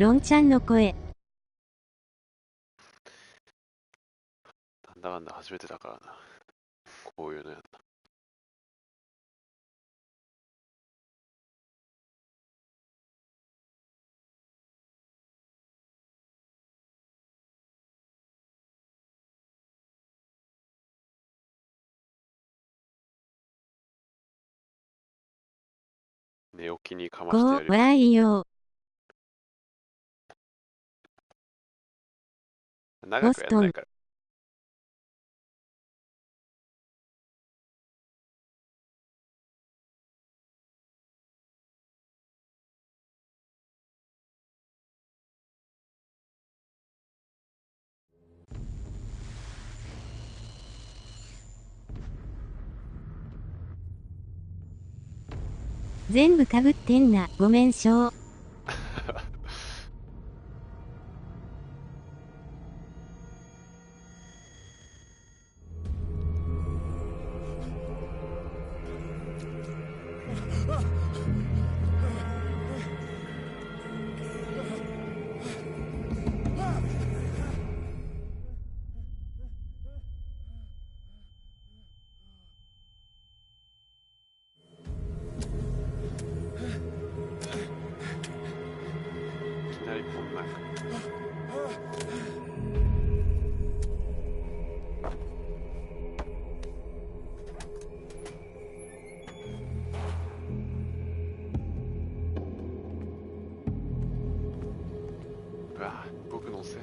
ロンちゃんの声。なんだかんだ初めてだからな。こういうのやんな。寝起きにかましてやる。わーいよ。長ボストン。くやんないから。全部かぶってんな。ごめんしょー。いきなりこんなんか。うわぁ、僕のせいだ。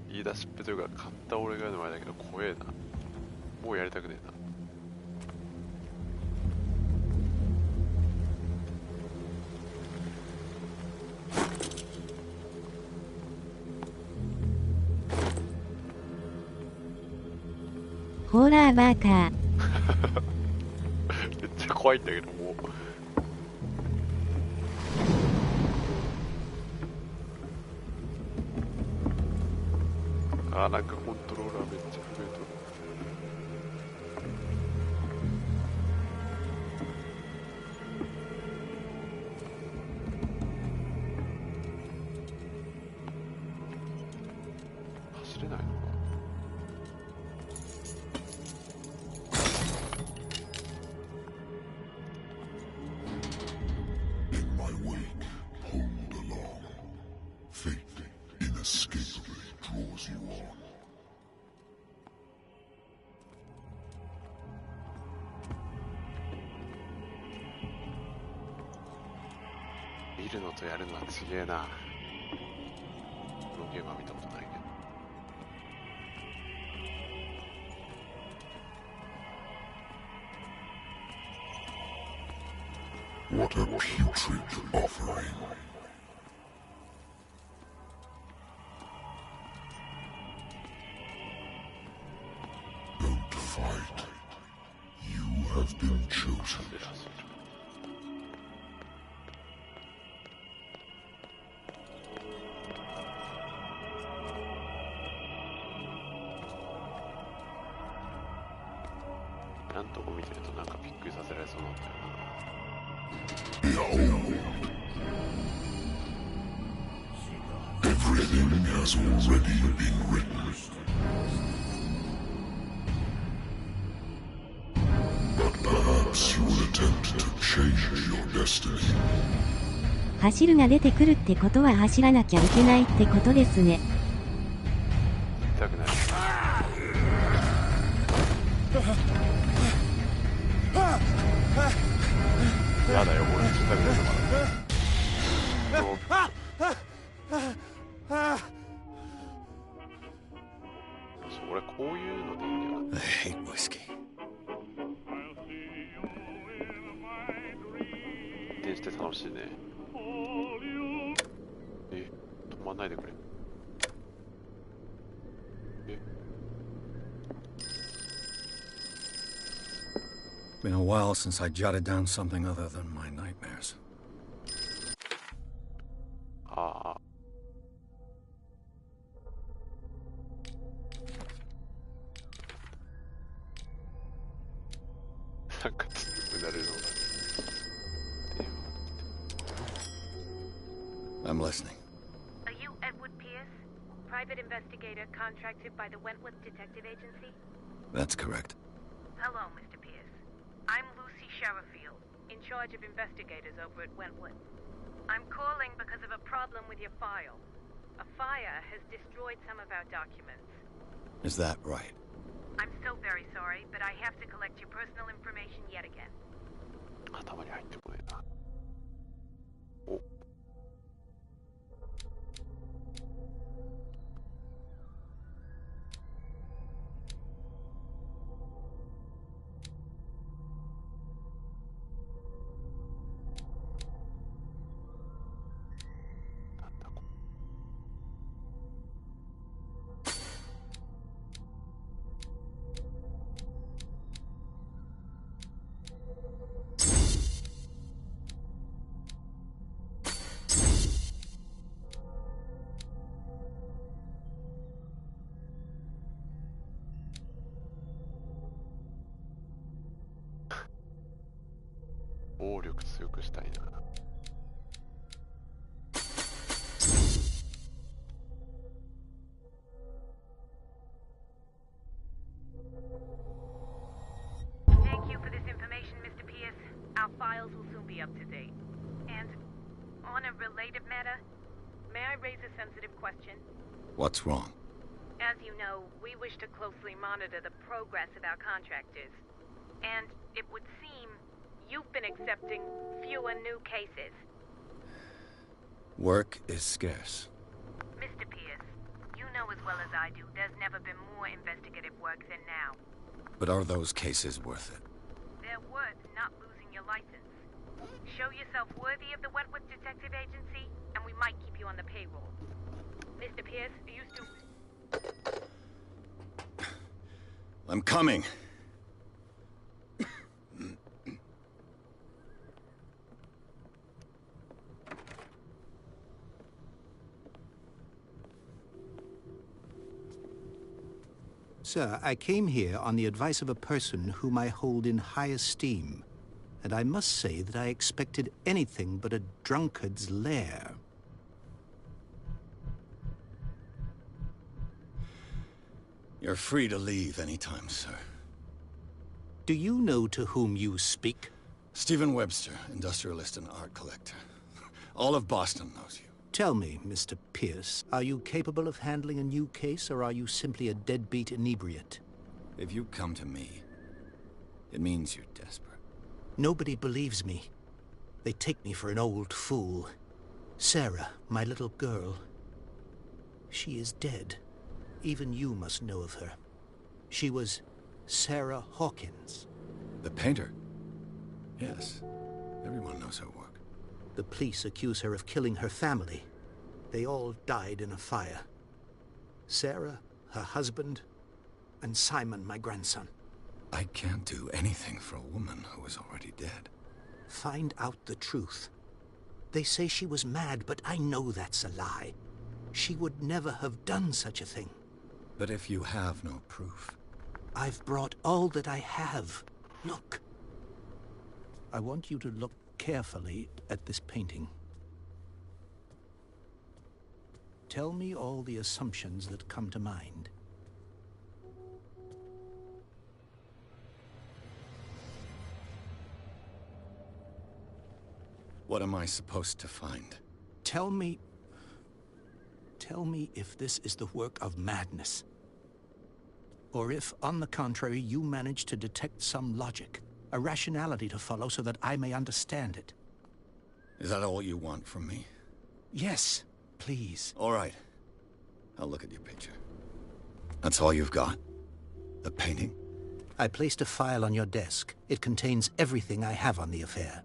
言い出しっぺというか、買った俺が言うのもあれだけど、怖えな。もうやりたくねえな。ホーラーバーカー。めっちゃ怖いんだけど、もう。あー、なんかコントローラーめっちゃ震えとる。走れないのか。In my wake, pulled along. Fate inescapably draws you on. 見るのとやるのは違えな。このゲームは見たことないけど。 What a putrid offering. Don't fight. You have been chosen. なんとこ見てるとなんかびっくりさせられそうなんだよな。 Behold. Everything has already been written. But perhaps you will attempt to change your destiny. 走るが出てくるってことは走らなきゃいけないってことですね。痛くない。やだよ、俺痛くないのかな。俺こういう転して楽しいね。止まんないでくれ。Been a while since I jotted down something other than my nightmares. ああ。なんか強くなるのが。I'm listening. Are you Edward Pierce, private investigator contracted by the Wentworth Detective Agency? That's correct. Hello, Mr. Pierce. I'm Lucy Sherifield, in charge of investigators over at Wentworth. I'm calling because of a problem with your file. A fire has destroyed some of our documents. Is that right? I'm so very sorry, but I have to collect your personal information yet again. 頭に入ってこねえな。お。暴力強くしたいな。Thank you for this information, Mr. Pierce. Our files will soon be up to date. And on a related matter, may I raise a sensitive question? What's wrong? As you know, we wish to closely monitor the progress of our contractors. And it would seem you've been accepting fewer new cases. Work is scarce. Mr. Pierce, you know as well as I do there's never been more investigative work than now. But are those cases worth it? They're worth not losing your license. Show yourself worthy of the Wentworth Detective Agency, and we might keep you on the payroll. Mr. Pierce, are you still... I'm coming. Sir, I came here on the advice of a person whom I hold in high esteem, and I must say that I expected anything but a drunkard's lair. You're free to leave anytime, sir. Do you know to whom you speak? Stephen Webster, industrialist and art collector. All of Boston knows you. Tell me, Mr. Pierce, are you capable of handling a new case, or are you simply a deadbeat inebriate? If you come to me, it means you're desperate. Nobody believes me. They take me for an old fool. Sarah, my little girl, she is dead. Even you must know of her. She was Sarah Hawkins. The painter? Yes. Everyone knows her work. The police accuse her of killing her family. They all died in a fire. Sarah, her husband, and Simon, my grandson. I can't do anything for a woman who is already dead. Find out the truth. They say she was mad, but I know that's a lie. She would never have done such a thing. But if you have no proof... I've brought all that I have. Look. I want you to look carefully at this painting. Tell me all the assumptions that come to mind. What am I supposed to find? Tell me if this is the work of madness. Or if, on the contrary, you manage to detect some logic, a rationality to follow so that I may understand it. Is that all you want from me? Yes, please. All right. I'll look at your picture. That's all you've got? The painting? I placed a file on your desk. It contains everything I have on the affair.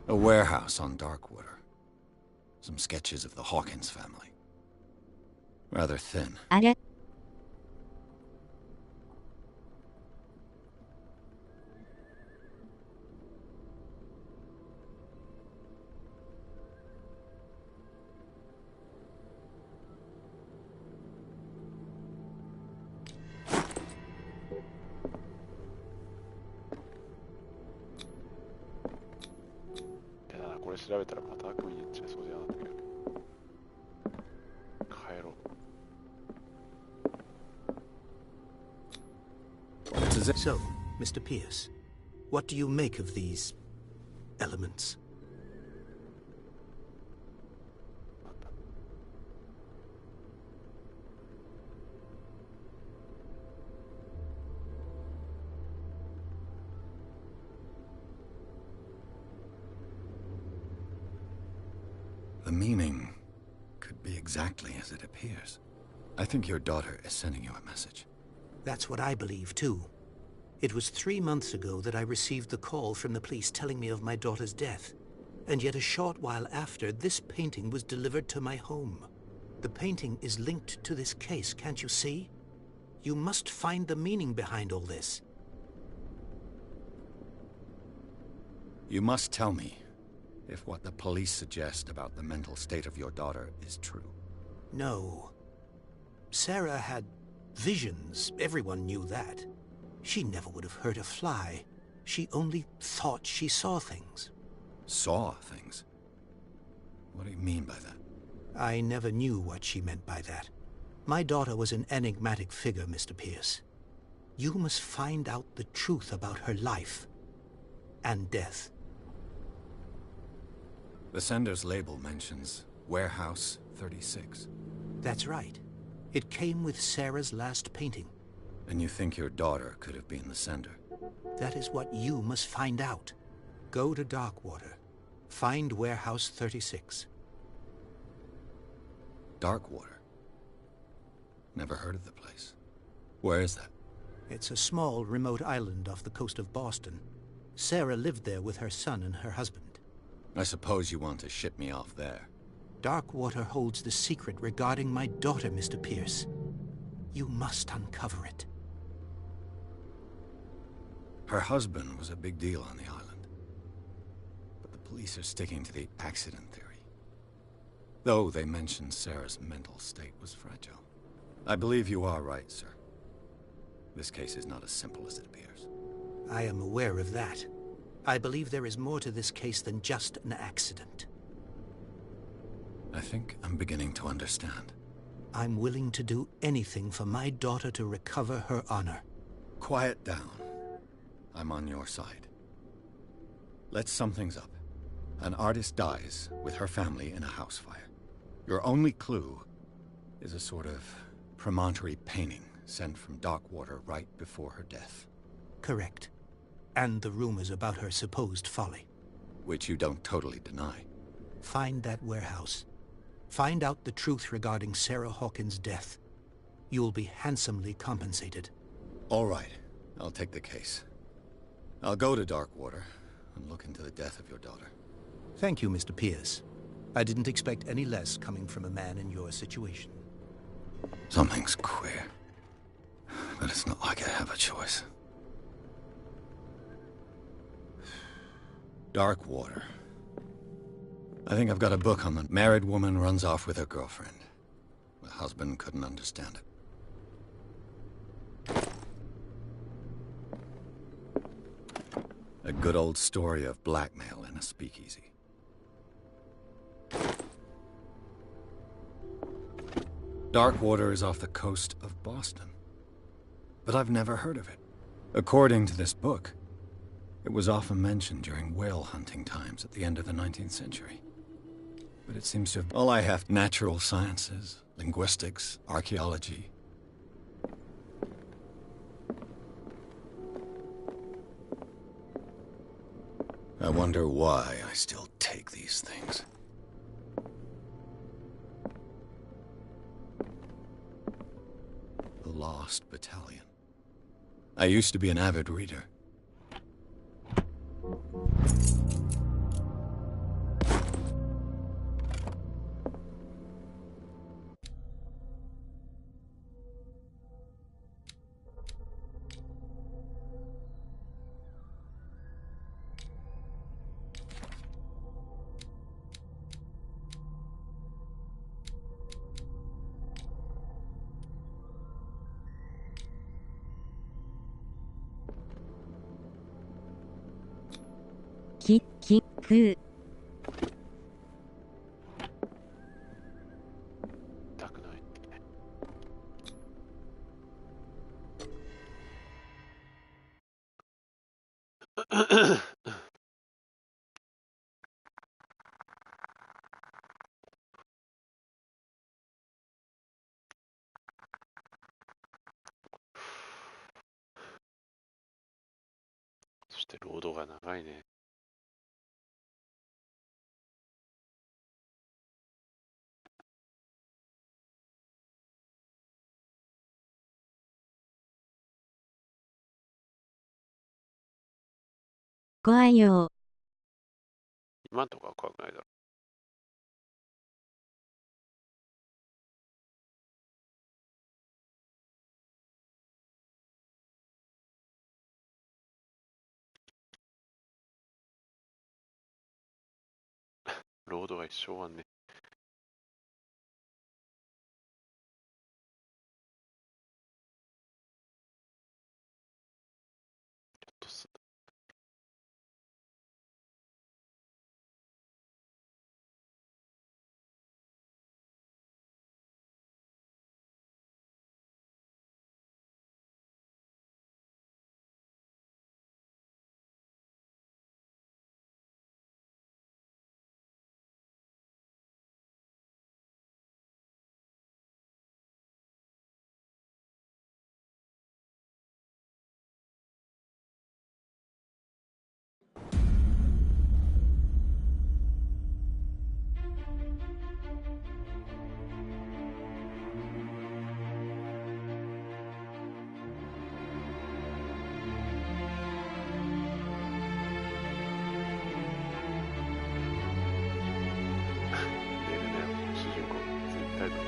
A warehouse on Darkwater. Some sketches of the Hawkins family. Rather thin. あれ いやー、これ調べたらまた悪意言っちゃいそうじゃなかったけど。帰ろう。 So, Mr. Pierce, what do you make of these elements? The meaning could be exactly as it appears. I think your daughter is sending you a message. That's what I believe, too. It was 3 months ago that I received the call from the police telling me of my daughter's death. And yet a short while after, this painting was delivered to my home. The painting is linked to this case, can't you see? You must find the meaning behind all this. You must tell me if what the police suggest about the mental state of your daughter is true. No. Sarah had visions. Everyone knew that. She never would have hurt a fly. She only thought she saw things. Saw things? What do you mean by that? I never knew what she meant by that. My daughter was an enigmatic figure, Mr. Pierce. You must find out the truth about her life and death. The sender's label mentions Warehouse 36. That's right. It came with Sarah's last painting. And you think your daughter could have been the sender? That is what you must find out. Go to Darkwater. Find Warehouse 36. Darkwater? Never heard of the place. Where is that? It's a small, remote island off the coast of Boston. Sarah lived there with her son and her husband. I suppose you want to ship me off there. Darkwater holds the secret regarding my daughter, Mr. Pierce. You must uncover it. Her husband was a big deal on the island. But the police are sticking to the accident theory. Though they mentioned Sarah's mental state was fragile. I believe you are right, sir. This case is not as simple as it appears. I am aware of that. I believe there is more to this case than just an accident. I think I'm beginning to understand. I'm willing to do anything for my daughter to recover her honor. Quiet down. I'm on your side. Let's sum things up. An artist dies with her family in a house fire. Your only clue is a sort of promontory painting sent from Darkwater right before her death. Correct. And the rumors about her supposed folly. Which you don't totally deny. Find that warehouse. Find out the truth regarding Sarah Hawkins' death. You'll be handsomely compensated. All right. I'll take the case. I'll go to Darkwater and look into the death of your daughter. Thank you, Mr. Pierce. I didn't expect any less coming from a man in your situation. Something's queer. But it's not like I have a choice. Darkwater. I think I've got a book on the married woman runs off with her girlfriend. The husband couldn't understand it. A good old story of blackmail in a speakeasy. Darkwater is off the coast of Boston. But I've never heard of it. According to this book, it was often mentioned during whale hunting times at the end of the 19th century. But it seems to have... All I have: natural sciences, linguistics, archaeology. I wonder why I still take these things. The Lost Battalion. I used to be an avid reader. く。痛くないってね。そしてロードが長いね。怖いよ。今んとこは怖くないだろ。ロードが一生終わんね。ちょっとす。寝るね、主人公。絶対だろ。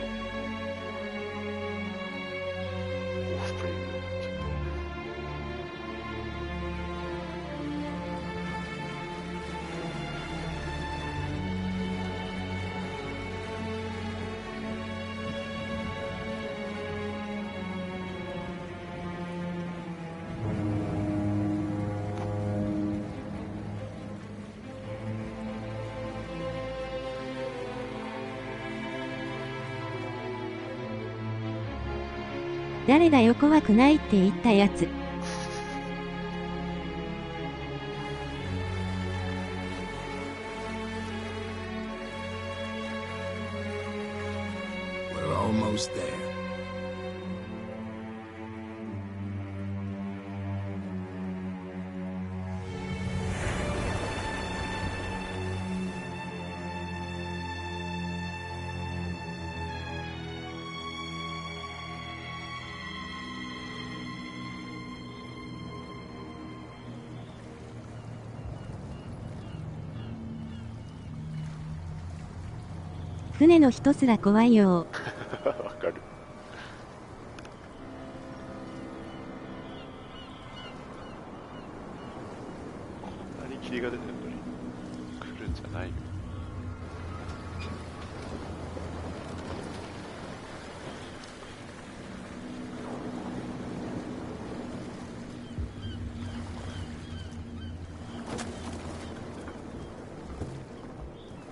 オフプレイになっちゃって。誰だよ怖くないって言ったやつ。We're almost there. 船の人すら怖いよ。わかる。こんなに霧が出てるのに来るんじゃないよ。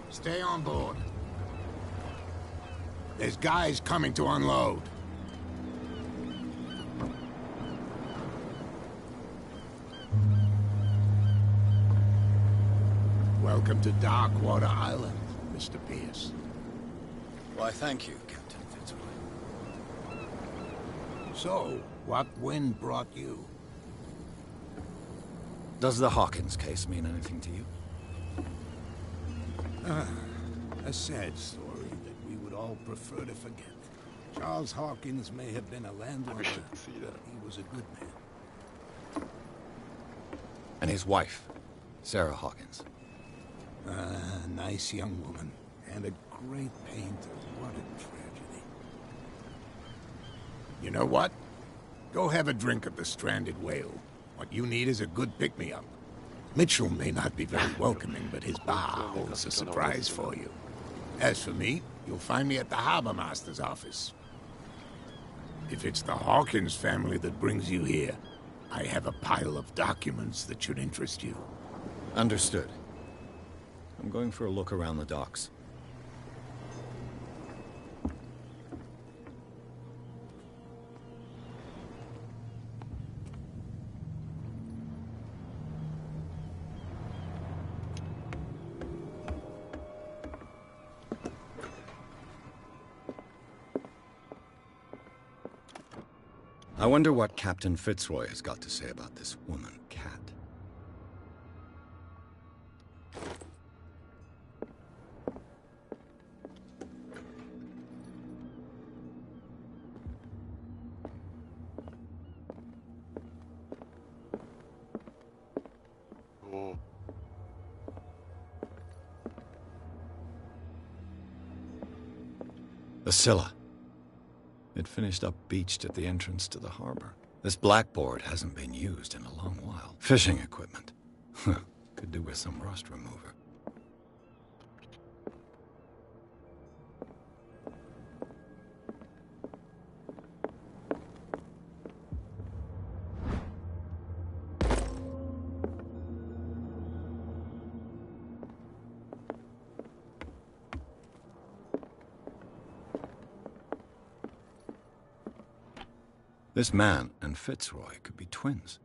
Stay on board. There's guys coming to unload. Welcome to Darkwater Island, Mr. Pierce. Why, thank you, Captain Fitzroy. So, what wind brought you? Does the Hawkins case mean anything to you? A sad story that we would all prefer to forget. Charles Hawkins may have been a landlord, We should see that. but he was a good man. And his wife, Sarah Hawkins. A nice young woman, and a great painter. What a tragedy. You know what? Go have a drink at the Stranded Whale. What you need is a good pick-me-up. Mitchell may not be very welcoming, but his bar holds a surprise for you. As for me, you'll find me at the Harbor Master's office. If it's the Hawkins family that brings you here, I have a pile of documents that should interest you. Understood. I'm going for a look around the docks. I wonder what Captain Fitzroy has got to say about this woman, Cat. Oh, The Scylla. It finished up beached at the entrance to the harbor. This blackboard hasn't been used in a long while. Fishing equipment. Could do with some rust remover. This man and Fitzroy could be twins.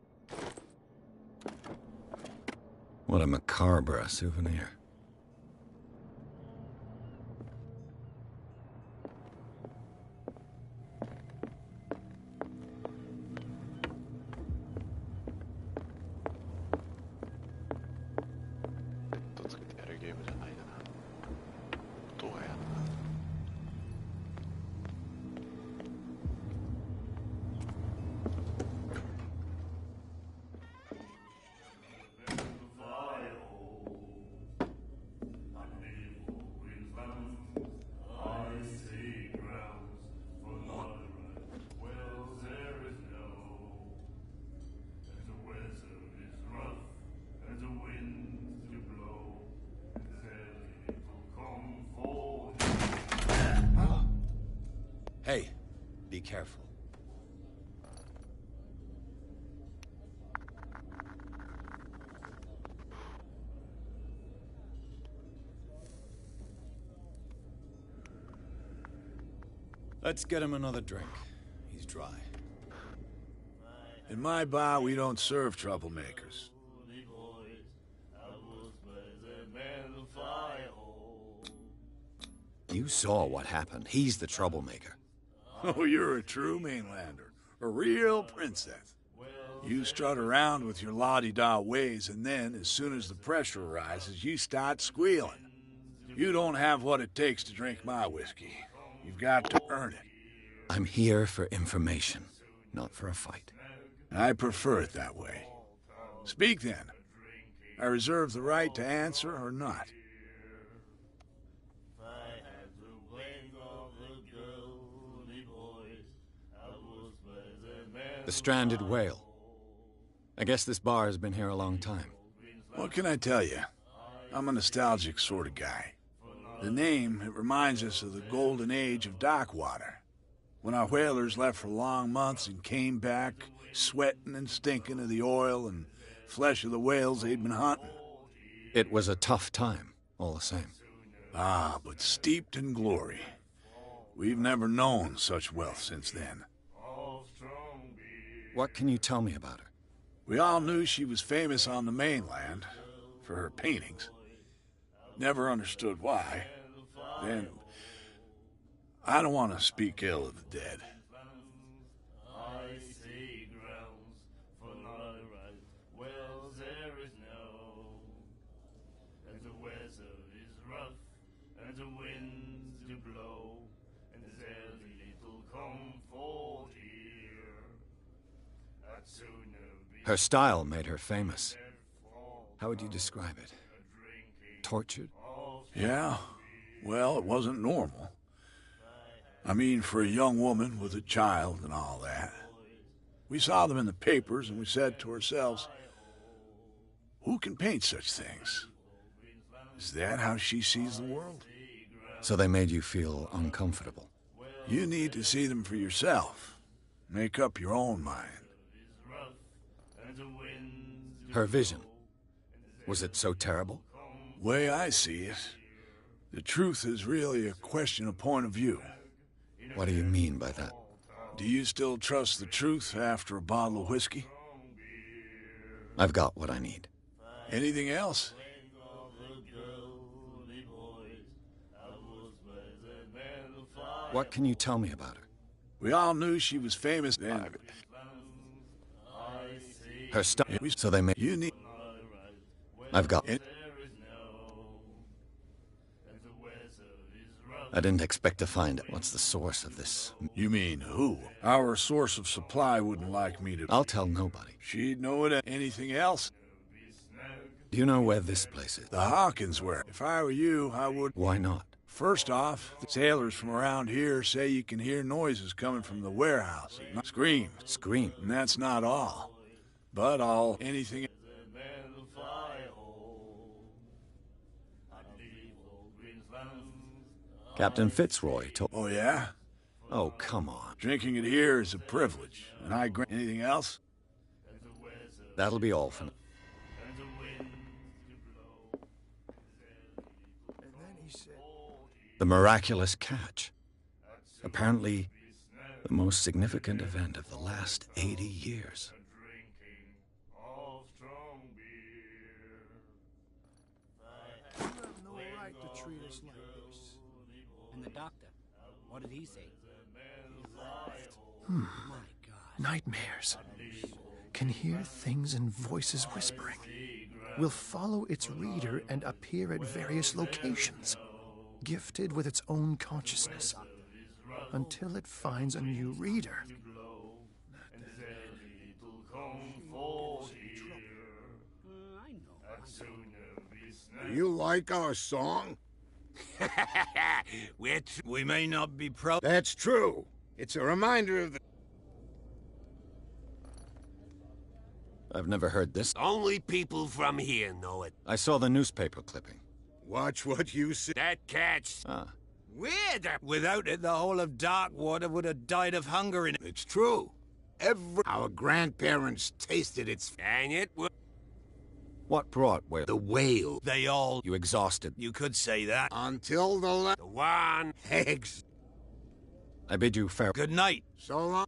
What a macabre souvenir. Hey, be careful. Let's get him another drink. He's dry. In my bar, we don't serve troublemakers. You saw what happened. He's the troublemaker. Oh, you're a true mainlander. A real princess. You strut around with your la-di-da ways, and then, as soon as the pressure rises, you start squealing. You don't have what it takes to drink my whiskey. You've got to earn it. I'm here for information, not for a fight. I prefer it that way. Speak then. I reserve the right to answer or not. The Stranded Whale. I guess this bar has been here a long time. What can I tell you? I'm a nostalgic sort of guy. The name, it reminds us of the golden age of dock water. When our whalers left for long months and came back, sweating and stinking of the oil and flesh of the whales they'd been hunting. It was a tough time, all the same. Ah, but steeped in glory. We've never known such wealth since then. What can you tell me about her? We all knew she was famous on the mainland for her paintings. Never understood why. Then, I don't want to speak ill of the dead. Her style made her famous. How would you describe it? Tortured? Yeah, well, it wasn't normal. I mean, for a young woman with a child and all that. We saw them in the papers and we said to ourselves, who can paint such things? Is that how she sees the world? So they made you feel uncomfortable? You need to see them for yourself. Make up your own mind. Her vision, was it so terrible? Way I see it, the truth is really a question of point of view. What do you mean by that? Do you still trust the truth after a bottle of whiskey? I've got what I need. Anything else? What can you tell me about her? We all knew she was famous then. Her stuff. So they made. You need I've got. it. I didn't expect to find it. What's the source of this? You mean who? Our source of supply wouldn't like me to. I'll tell nobody. She'd know it. Anything else? Do you know where this place is? The Hawkins were. If I were you, I would. Why not? First off, the sailors from around here say you can hear noises coming from the warehouse. Screams. Scream. And that's not all. But anything. Captain Fitzroy told. Oh, yeah? Oh, come on. Drinking it here is a privilege. And I grant anything else? That'll be all for now. The miraculous catch. Apparently, the most significant event of the last 80 years. You have no right to treat us like this. And the doctor, what did he say? My God. Nightmares. Can hear things and voices whispering. Will follow its reader and appear at various locations, gifted with its own consciousness, until it finds a new reader. You like our song? We may not be proud. That's true. It's a reminder of the... I've never heard this. Only people from here know it. I saw the newspaper clipping. Watch what you say. That catch. Ah, Weird. Without it, the whole of Darkwater would have died of hunger in it. It's true. Our grandparents tasted its... And it would. what brought whale? The whale. They all. You exhausted. You could say that. Until the The one. eggs. I bid you farewell. Good night. So long.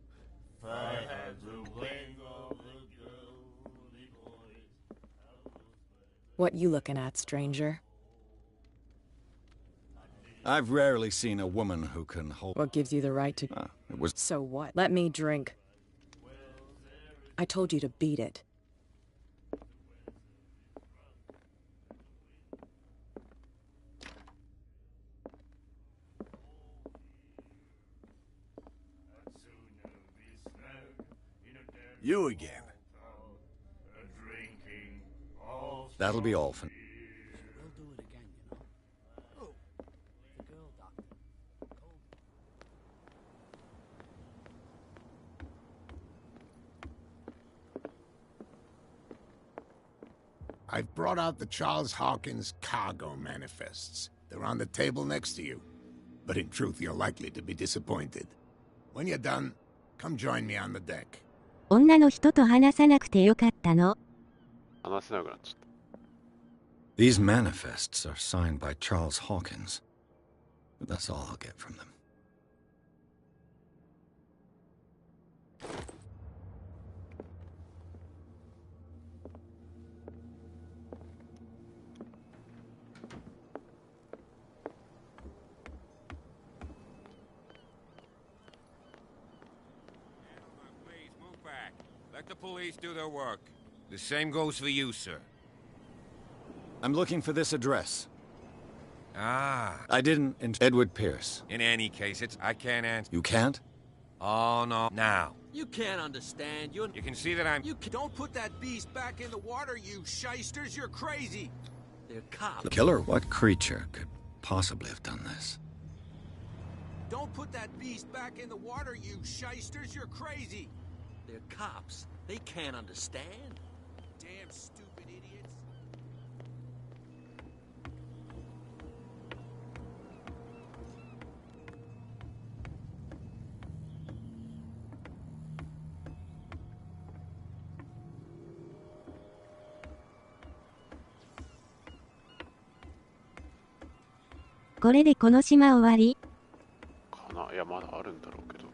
What you looking at, stranger? I've rarely seen a woman who can hold... What gives you the right to... it was... So what? Let me drink. I told you to beat it. You again. That'll be all for... We'll do it again, you know. Oh, the girl doctor. I've brought out the Charles Hawkins cargo manifests. They're on the table next to you. But in truth, you're likely to be disappointed. When you're done, come join me on the deck. 女の人と話さなくてよかったの。話せなくなっちゃった。 These manifests are signed by Charles Hawkins. But that's all I'll get from them. Please move back. Let the police do their work. The same goes for you, sir. I'm looking for this address. Ah. I didn't... Edward Pierce. In any case, I can't answer. You can't? Oh, no. Now. You can't understand. You can see that I'm... don't put that beast back in the water, you shysters. You're crazy. They're cops. The killer? What creature could possibly have done this? Don't put that beast back in the water, you shysters. You're crazy. They're cops. They can't understand. Damn stupid idiots. これでこの島終わり？かな。いや、まだあるんだろうけど。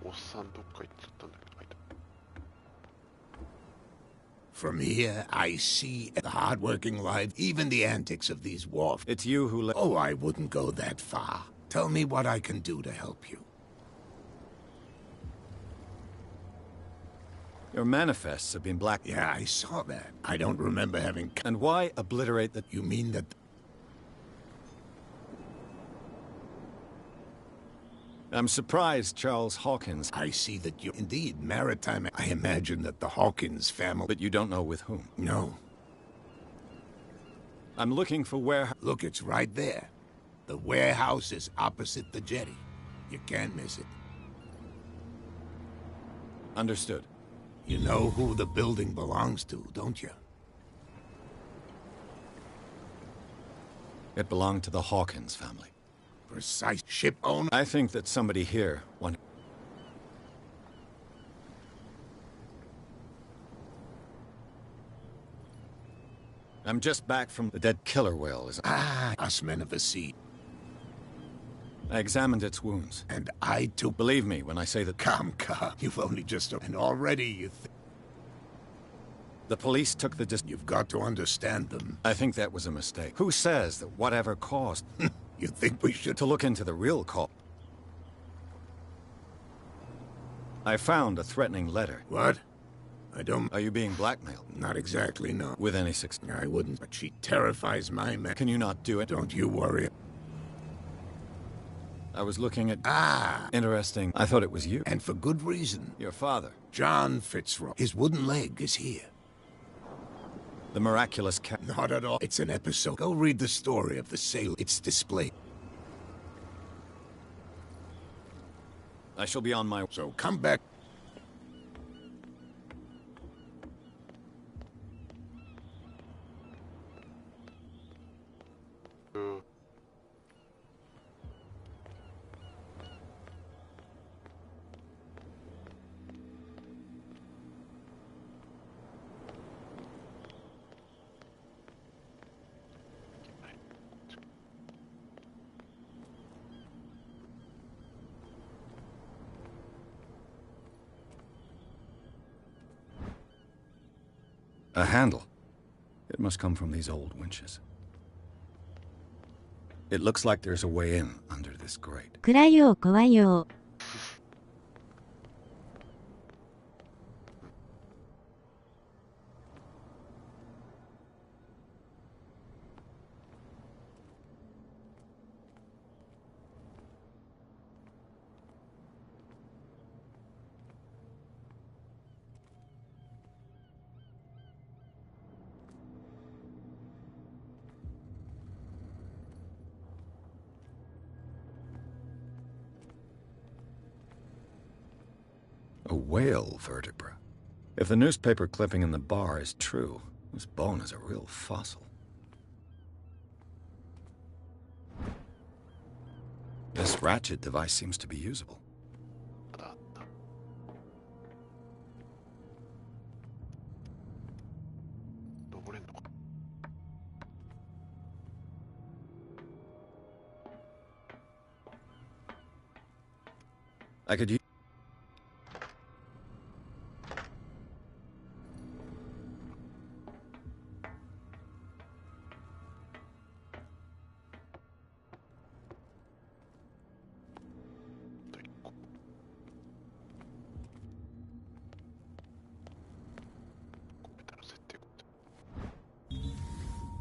おっさんどっか行っちゃったんだけど、入った。From here, I see the hard-working life, even the antics of these wharf. It's you who let... Oh, I wouldn't go that far. Tell me what I can do to help you. Your manifests have been black... Yeah, I saw that. I don't remember having... And why obliterate the... You mean that... I'm surprised Charles Hawkins... I see that you... Indeed, maritime... I imagine that the Hawkins family... But you don't know with whom? No. I'm looking for where... Look, it's right there. The warehouse is opposite the jetty. You can't miss it. Understood. You know who the building belongs to, don't you? It belonged to the Hawkins family. Precise ship owner? I think that somebody here wanted... I'm just back from the dead killer whale, is... Ah, us men of the sea. I examined its wounds. And I too... Believe me when I say that... Come. You've only just... And already you think... The police took the... You've got to understand them. I think that was a mistake. Who says that whatever caused... You think we should... To look into the real cause... I found a threatening letter. What? I don't... Are you being blackmailed? Not exactly, no. With any success? I wouldn't, but she terrifies my men. Can you not do it? Don't you worry. I was looking at... Ah! Interesting. I thought it was you. And for good reason. Your father. John Fitzroy. His wooden leg is here. The miraculous cat... Not at all. It's an episode. Go read the story of the sail. It's displayed. I shall be on my... So come back. A handle. It must come from these old winches. It looks like there's a way in under this grate. 暗いよう怖いよう。A whale vertebra. If the newspaper clipping in the bar is true, this bone is a real fossil. This ratchet device seems to be usable. I could use...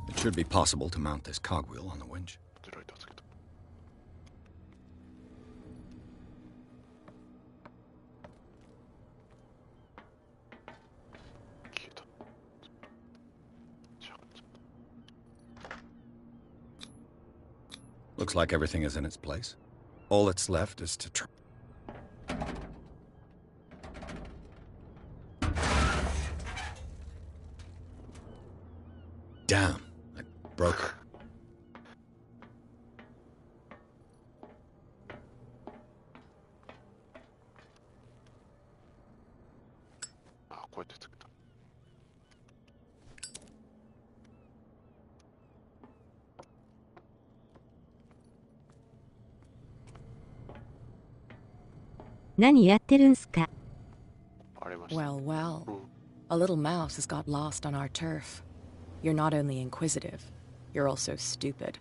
It should be possible to mount this cogwheel on the winch. Looks like everything is in its place. All that's left is to try. Damn, I broke it. 何やってるんすか？ ありました。 Well, well. うん。 A little mouse has got lost on our turf. You're not only inquisitive, you're also stupid.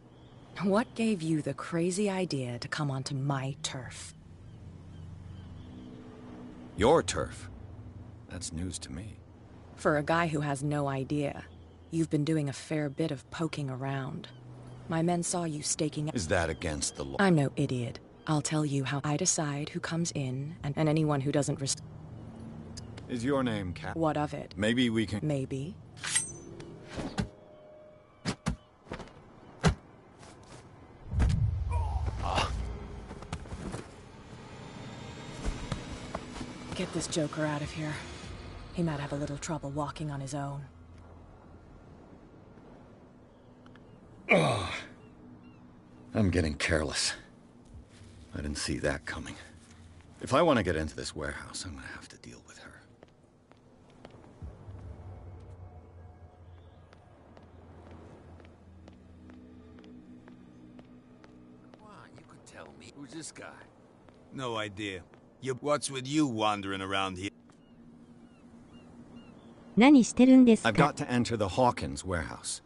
What gave you the crazy idea to come onto my turf? Your turf? That's news to me. For a guy who has no idea, you've been doing a fair bit of poking around. My men saw you staking... Is that against the law? I'm no idiot. I'll tell you how I decide who comes in, and anyone who doesn't Is your name Cap? What of it? Maybe we can... Maybe. Get this joker out of here. He might have a little trouble walking on his own. I'm getting careless. I didn't see that coming. If I want to get into this warehouse, I'm gonna have to deal with her. Come on, you could tell me. Who's this guy? No idea. What's with you wandering around here? 何してるんです I've か？ got to enter the Hawkins warehouse.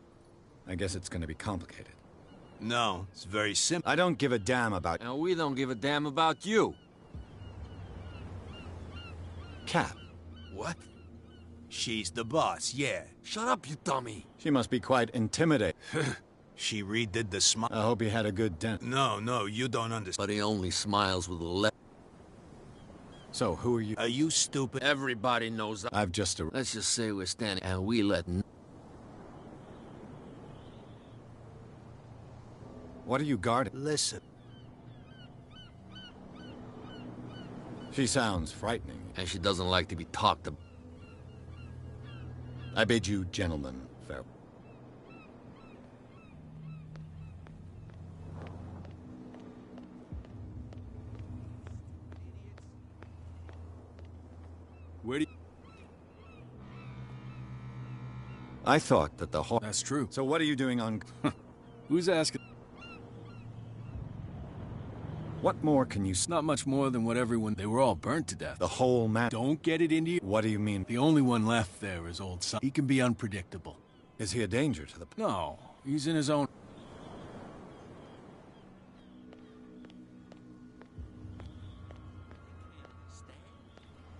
I guess it's gonna be complicated. No, it's very simple. I don't give a damn about... And we don't give a damn about you. Cap. What? She's the boss, yeah. Shut up, you dummy. She must be quite intimidating. She redid the smile. I hope he had a good dent. No, you don't understand. But he only smiles with the left. So, who are you? Are you stupid? Everybody knows that. I've just... Let's just say we're standing and we let... What are you guarding? Listen. She sounds frightening. And she doesn't like to be talked about. I bid you, gentlemen, farewell. Where do you... I thought that the Hawk... That's true. So what are you doing on... Who's asking? What more can you... Not much more than what everyone... They were all burnt to death. The whole man... Don't get it into you. What do you mean? The only one left there is old son. He can be unpredictable. Is he a danger to the... No, he's in his own...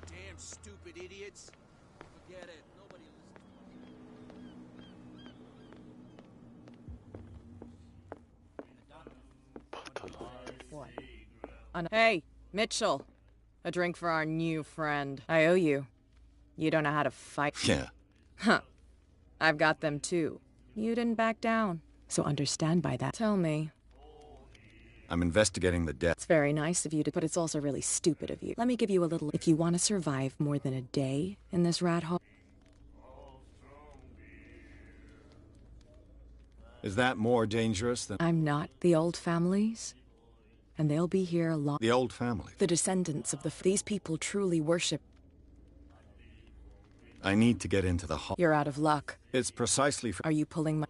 Damn stupid idiots. Forget it. Nobody What? Hey, Mitchell. A drink for our new friend. I owe you. You don't know how to fight. Yeah. Huh. I've got them too. You didn't back down. So understand by that. Tell me. I'm investigating the death. It's very nice of you to, but it's also really stupid of you. Let me give you a little. If you want to survive more than a day in this rat hole. Is that more dangerous than... I'm not the old families. And they'll be here long. The old family? The descendants of these people truly worship. I need to get into the hall. You're out of luck. It's precisely for... Are you pulling my...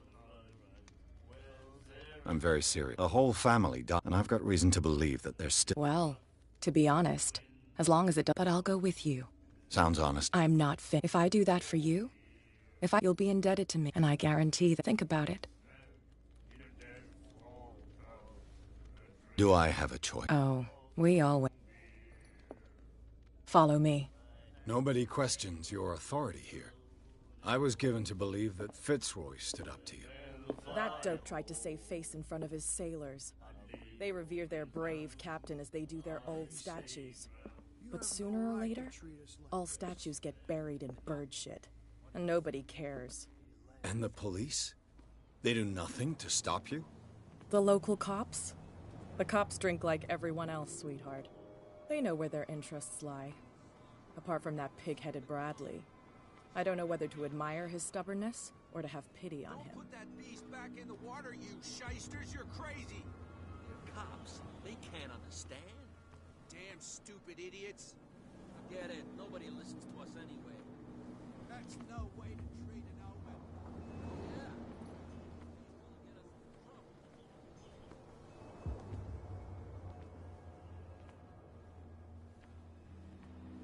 I'm very serious. The whole family died, and I've got reason to believe that they're still... Well, to be honest, as long as it does... But I'll go with you. Sounds honest. I'm not fit. If I do that for you, you'll be indebted to me, and I guarantee that... Think about it. Do I have a choice? Oh, we all will. Follow me. Nobody questions your authority here. I was given to believe that Fitzroy stood up to you. That dope tried to save face in front of his sailors. They revere their brave captain as they do their old statues. But sooner or later, all statues get buried in bird shit. And nobody cares. And the police? They do nothing to stop you? The local cops? The cops drink like everyone else, sweetheart. They know where their interests lie. Apart from that pig-headed Bradley. I don't know whether to admire his stubbornness or to have pity on him. Put that beast back in the water, you shysters. You're crazy. They're cops. They can't understand. Damn stupid idiots. Forget it. Nobody listens to us anyway. That's no way to treat an omen. Yeah.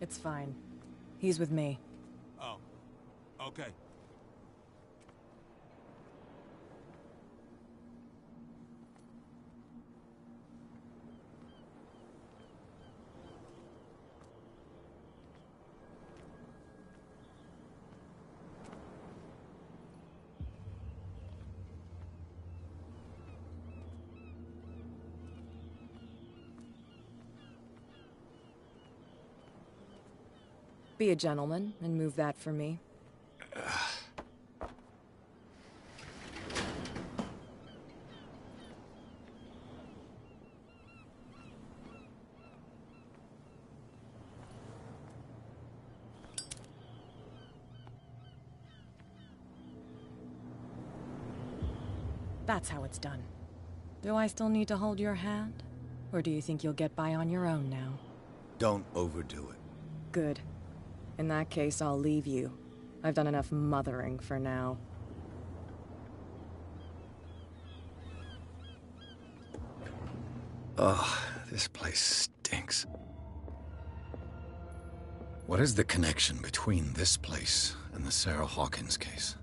It's fine. He's with me. Oh, okay. Be a gentleman and move that for me. That's how it's done. Do I still need to hold your hand? Or do you think you'll get by on your own now? Don't overdo it. Good. In that case, I'll leave you. I've done enough mothering for now. Ugh, this place stinks. What is the connection between this place and the Sarah Hawkins case?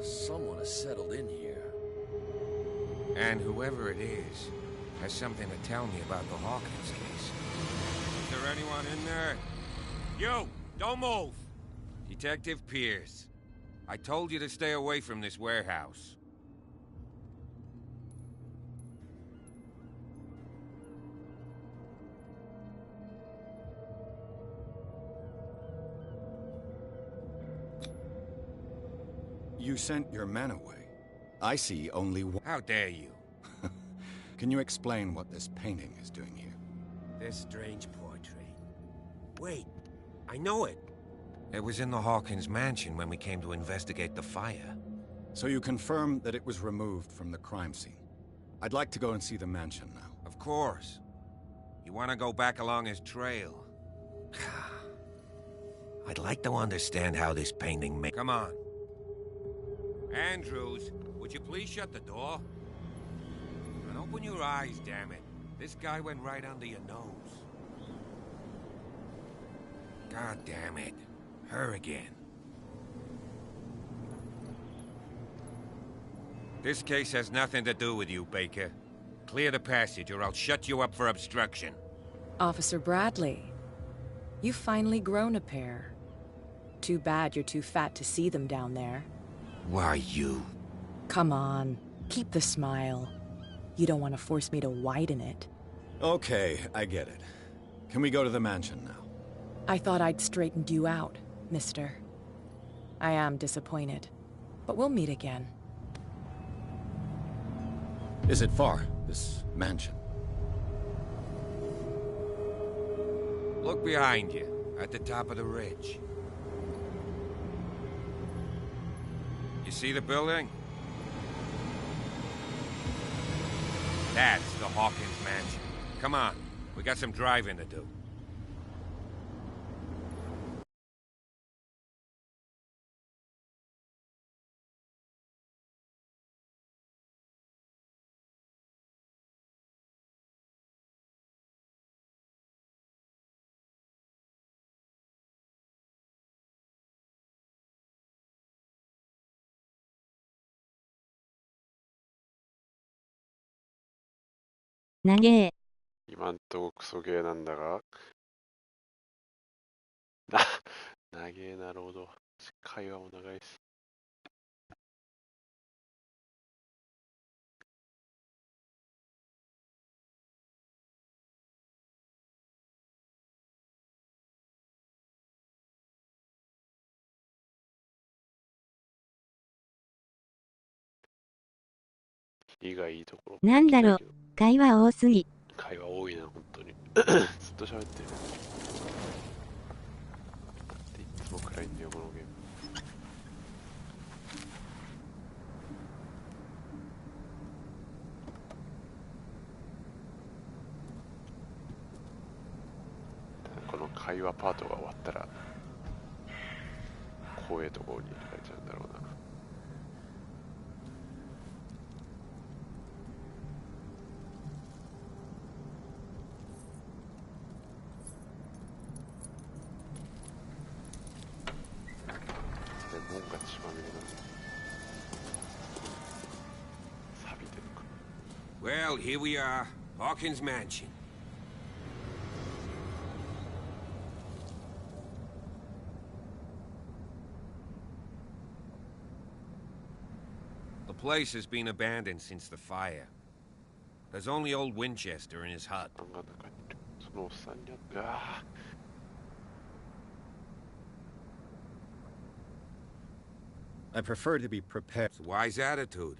Someone has settled in here. And whoever it is has something to tell me about the Hawkins case. Is there anyone in there? You! Don't move! Detective Pierce. I told you to stay away from this warehouse. You sent your men away. I see only one. How dare you? Can you explain what this painting is doing here? This strange portrait. Wait, I know it. It was in the Hawkins mansion when we came to investigate the fire. So you confirm that it was removed from the crime scene. I'd like to go and see the mansion now. Of course. You want to go back along his trail? I'd like to understand how this painting made. Come on. Andrews, would you please shut the door? And open your eyes, damn it. This guy went right under your nose. God damn it. Her again. This case has nothing to do with you, Baker. Clear the passage or I'll shut you up for obstruction. Officer Bradley, you've finally grown a pair. Too bad you're too fat to see them down there. Why, you? Come on, keep the smile. You don't want to force me to widen it. Okay, I get it. Can we go to the mansion now? I thought I'd straightened you out, mister. I am disappointed, but we'll meet again. Is it far, this mansion? Look behind you, at the top of the ridge. You see the building? That's the Hawkins mansion. Come on, we got some driving to do. 長え。今んとこクソゲーなんだが。長えなロード。会話も長いし。いいがいいところ。なんだろ、会話多すぎ。会話多いな、本当に。ずっと喋ってる。でいつも暗いんだよ、このゲーム。この会話パートが終わったら、怖いところに入れちゃうんだろうな。門が血まみれだ。錆びてるか。Well, here we are. Hawkins Mansion. The place has been abandoned since the fire. There's only old Winchester in his hut. そのおっさんに会った。I prefer to be prepared. It's a wise attitude.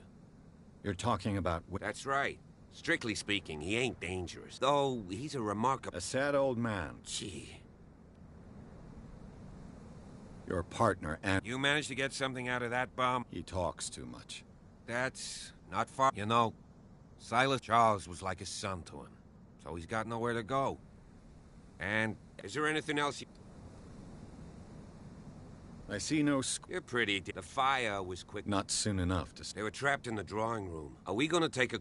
You're talking about... That's right. Strictly speaking, he ain't dangerous. Though, he's a remarkable... A sad old man. Gee. Your partner and... You managed to get something out of that bum? He talks too much. That's not far. You know, Silas Charles was like a son to him. So he's got nowhere to go. And is there anything else you... I see no You're pretty... The fire was quick. Not soon enough to... They were trapped in the drawing room. Are we gonna take a...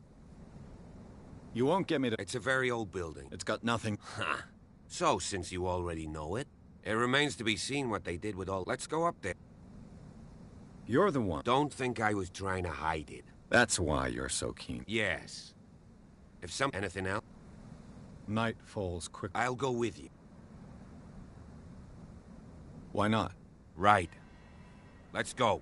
You won't get me to... It's a very old building. It's got nothing... Huh. So, since you already know it, it remains to be seen what they did with all... Let's go up there. You're the one. Don't think I was trying to hide it. That's why you're so keen. Yes. If anything else... Night falls quick. I'll go with you. Why not? Right. Let's go.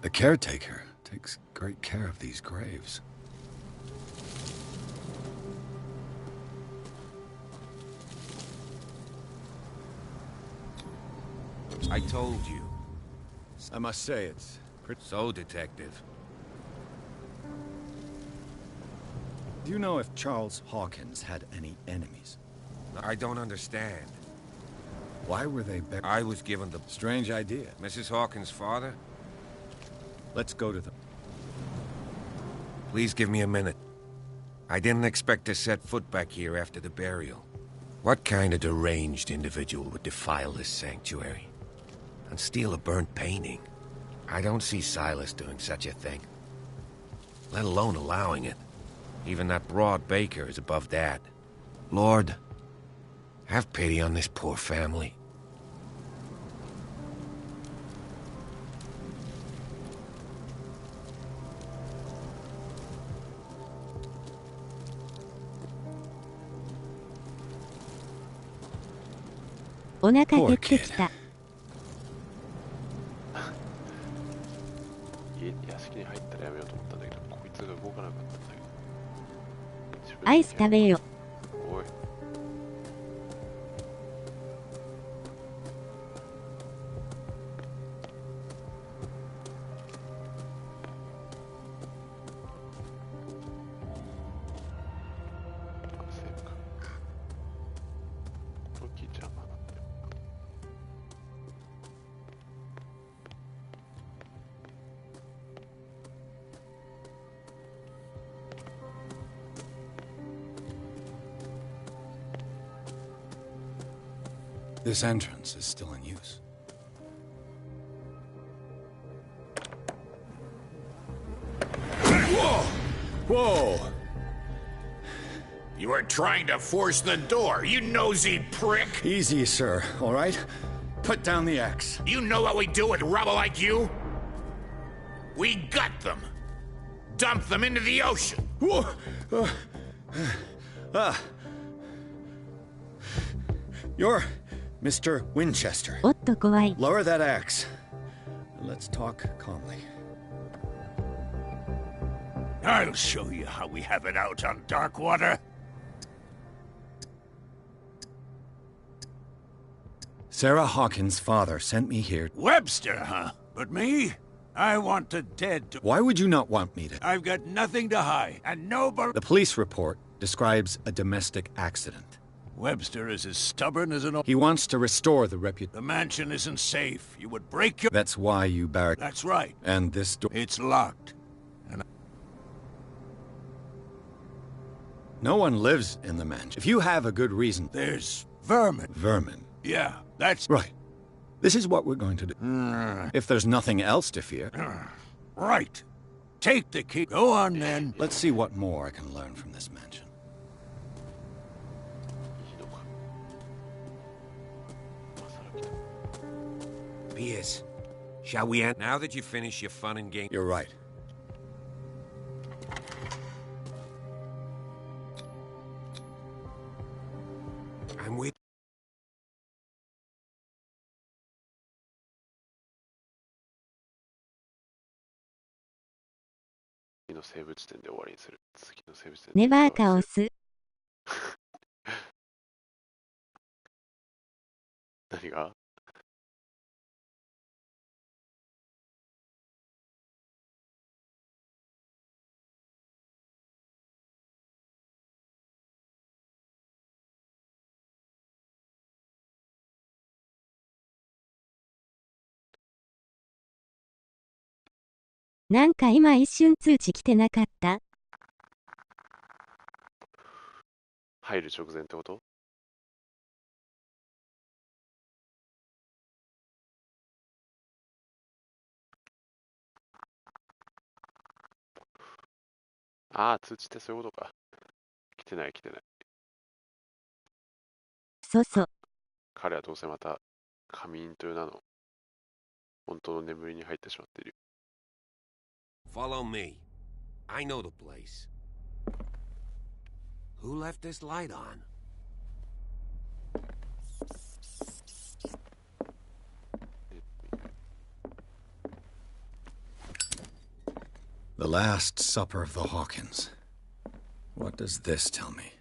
The caretaker takes great care of these graves. I told you. I must say it's pretty... So, Detective. Do you know if Charles Hawkins had any enemies? I don't understand. Why were they buried? I was given the... Strange idea. Mrs. Hawkins' father? Let's go to them. Please give me a minute. I didn't expect to set foot back here after the burial. What kind of deranged individual would defile this sanctuary? And steal a burnt painting? I don't see Silas doing such a thing. Let alone allowing it. Even that broad baker is above that. Lord, have pity on this poor family. Poor kid. 屋敷に入ったらやめようと思ったんだけど、こいつが動かなかったんだけど。アイス食べよ。おい。This entrance is still in use. Whoa! Whoa! You are trying to force the door, you nosy prick! Easy, sir, all right? Put down the axe. You know what we do with rubble like you? We gut them. Dump them into the ocean. Whoa! You're Mr. Winchester. おっと怖い。 Lower that axe. Let's talk calmly. I'll show you how we have it out on Darkwater. Sarah Hawkins' father sent me here. Webster, huh? But me? I want the dead to... Why would you not want me to? I've got nothing to hide, and nobody... The police report describes a domestic accident. Webster is as stubborn as an old... He wants to restore the reputation. The mansion isn't safe. You would break your... That's why you barrack... That's right. And this door... It's locked. And no one lives in the mansion. If you have a good reason... There's vermin. Vermin. Yeah, that's... Right. This is what we're going to do. If there's nothing else to fear... Right. Take the key. Go on, then. Let's see what more I can learn from this mansion. Pierce, shall we end? Now that you finish your fun and game... You're right. I'm with...ネバーカオス。何が？なんか今一瞬通知来てなかった？入る直前ってこと？ああ、通知ってそういうことか。来てない来てない。そうそう。彼はどうせまた仮眠という名の本当の眠りに入ってしまっている。Follow me. I know the place. Who left this light on? The Last Supper of the Hawkins. What does this tell me? "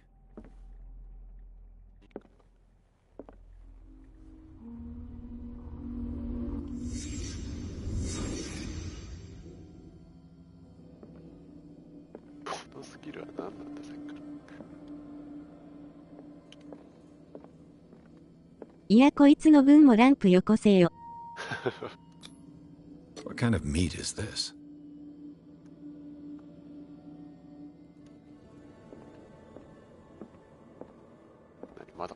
いやこいつの分もランプよこせよ." What kind of meat is this?まだ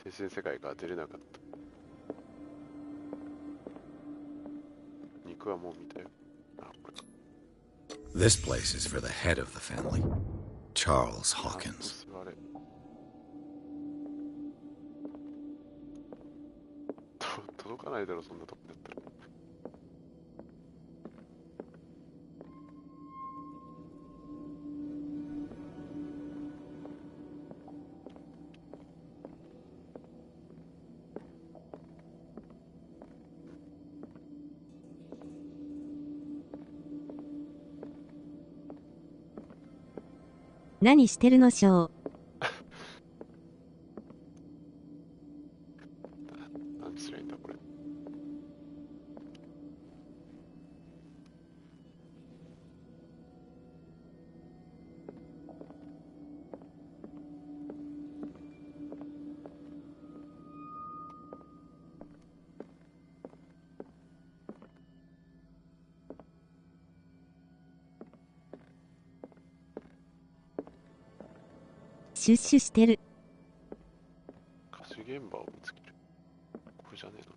精神世界から出れなかった。肉はもう見たよ。あ、これか。This place is for the head of the family, Charles Hawkins. 届かないだろ、そんなとこだったら。何してるのショー。何すりゃいいんだこれ。シュッシュしてる。歌手現場を見つける。これじゃねえの。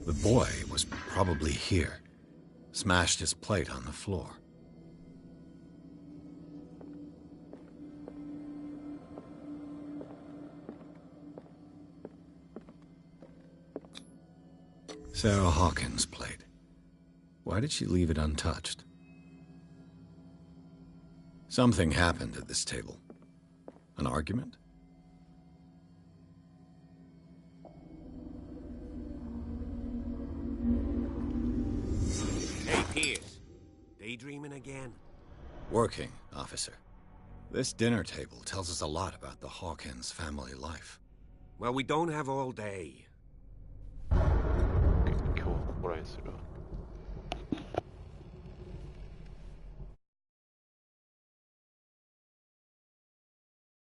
The boy was probably here. Smashed his plate on the floor. Sarah Hawkins' plate. Why did she leave it untouched? Something happened at this table. An argument? Hey, Pierce. Daydreaming again? Working, officer. This dinner table tells us a lot about the Hawkins family life. Well, we don't have all day. 今日はここらへんするわ。